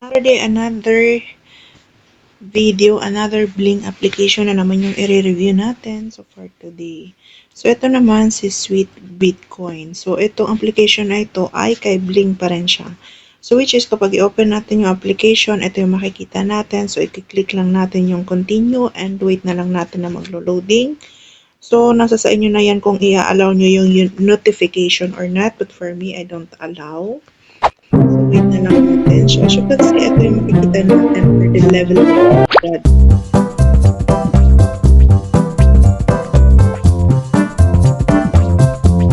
Already another video, another Bling application na naman yung i-review natin so for today. So ito naman si Sweet Bitcoin. So itong application na ito ay kay Bling pa rin siya. So which is kapag i-open natin yung application, ito yung makikita natin. So i-click lang natin yung continue and wait na lang natin na maglo-loading. So nasa sa inyo na yan kung i-allow nyo yung notification or not. But for me, I don't allow. So, wait na lang natin siya. So, kasi ito yung makikita natin for the level of blood.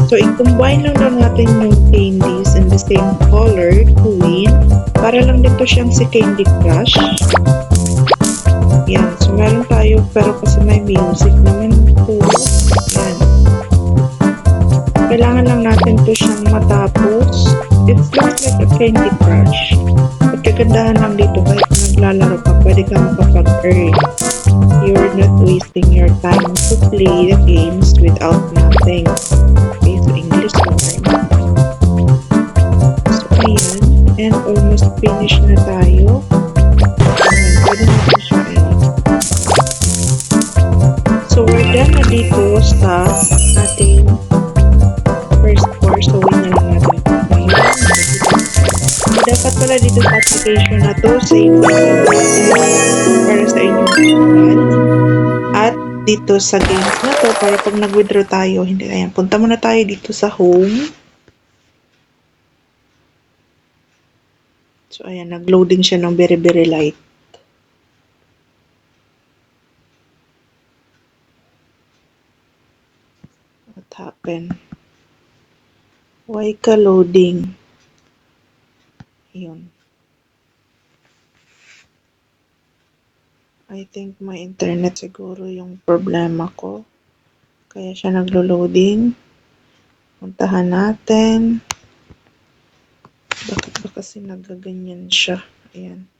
So, i-combine lang natin yung candies in the same color, queen, para lang dito siyang si Candy Crush. Yan. So, meron tayo, pero kasi may music naman po. Yan. Kailangan lang natin to siyang matapos. It's just like a Candy Crush. At kagandahan lang dito kahit naglalaro ka, pwede ka makapag-earn. You're not wasting your time to play the games without nothing. Okay, so English learn. So, ayan. And almost finished na tayo. Ayan, pwede natin siya ayan. So, we're done na dito sa ating first course. So, wait na lang natin. Dapat pala dito sa application na to, save para sa inyong profile. At dito sa games na to, para pag nag-withdraw tayo, hindi, ayan, punta muna tayo dito sa home. So, ayan, nag-loading siya ng very light. What happened? Why ka loading? Ayun. I think my internet siguro yung problema ko. Kaya siya naglo-loading. Puntahan natin. Bakit ba kasi nagaganyan siya? Ayan.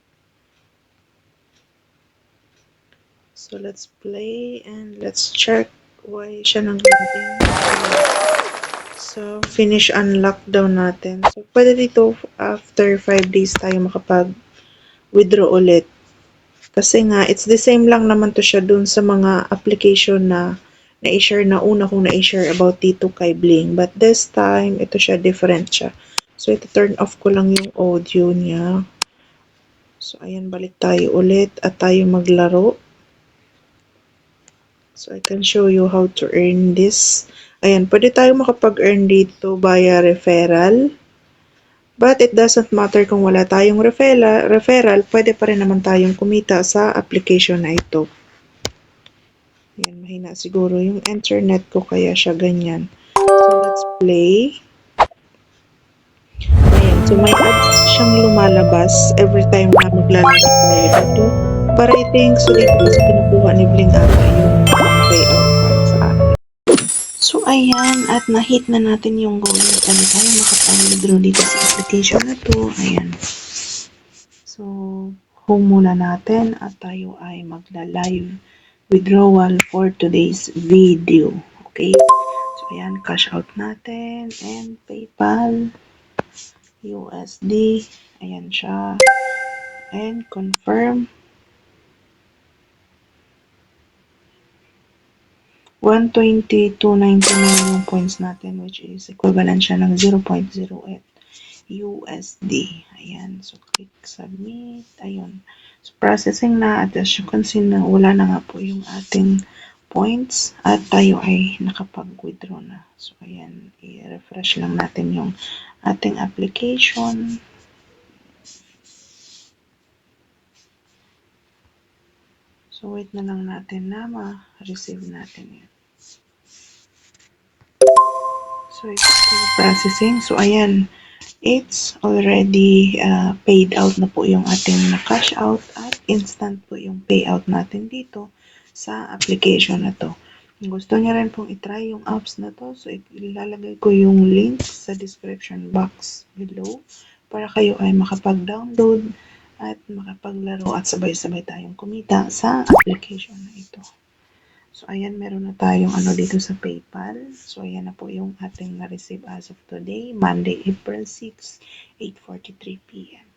So, let's play and let's check why siya nag-loading. So, finish unlock daw natin. So, pwede dito after 5 days tayo makapag-withdraw ulit. Kasi nga, it's the same lang naman to siya dun sa mga application na na-share na una kong na-share about dito kay Bling. But this time, ito siya, different siya. So, ito turn off ko lang yung audio niya. So, ayan, balik tayo ulit at tayo maglaro. So, I can show you how to earn this. Ayan, pwede tayo makapag-earn dito via referral. But it doesn't matter kung wala tayong referral, pwede pa rin naman tayong kumita sa application na ito. Ayan, mahina siguro yung internet ko kaya siya ganyan. So, let's play. Ayan, so may ads siyang lumalabas every time na maglalaro tayo dito. Para I think, so dito kasi kinukuha ni Bling ata yung payout para sa akin. So, ayan, at na-hit na natin yung goal na tayo makapag-withdraw dito sa application na to. Ayan. So, home muna natin at tayo ay magla-live withdrawal for today's video. Okay? So, ayan, cash out natin and PayPal, USD. Ayan siya. And confirm. 120,299 yung points natin, which is equivalent siya ng 0.08 USD. Ayan. So, click submit. Ayun. So, processing na. At as you can see na wala na nga po yung ating points. At tayo ay nakapag-withdraw na. So, ayan. I-refresh lang natin yung ating application. So, wait na lang natin na ma-receive natin yun. So, it's still processing. So, ayan. It's already paid out na po yung ating na-cash out at instant po yung payout natin dito sa application na to. Kung gusto niya rin pong itry yung apps na to, so ilalagay ko yung link sa description box below para kayo ay makapag-download at makapaglaro at sabay-sabay tayong kumita sa application na ito. So, ayan, meron na tayong dito sa PayPal. So, ayan na po yung ating na-receive as of today, Monday, April 6, 8:43 p.m.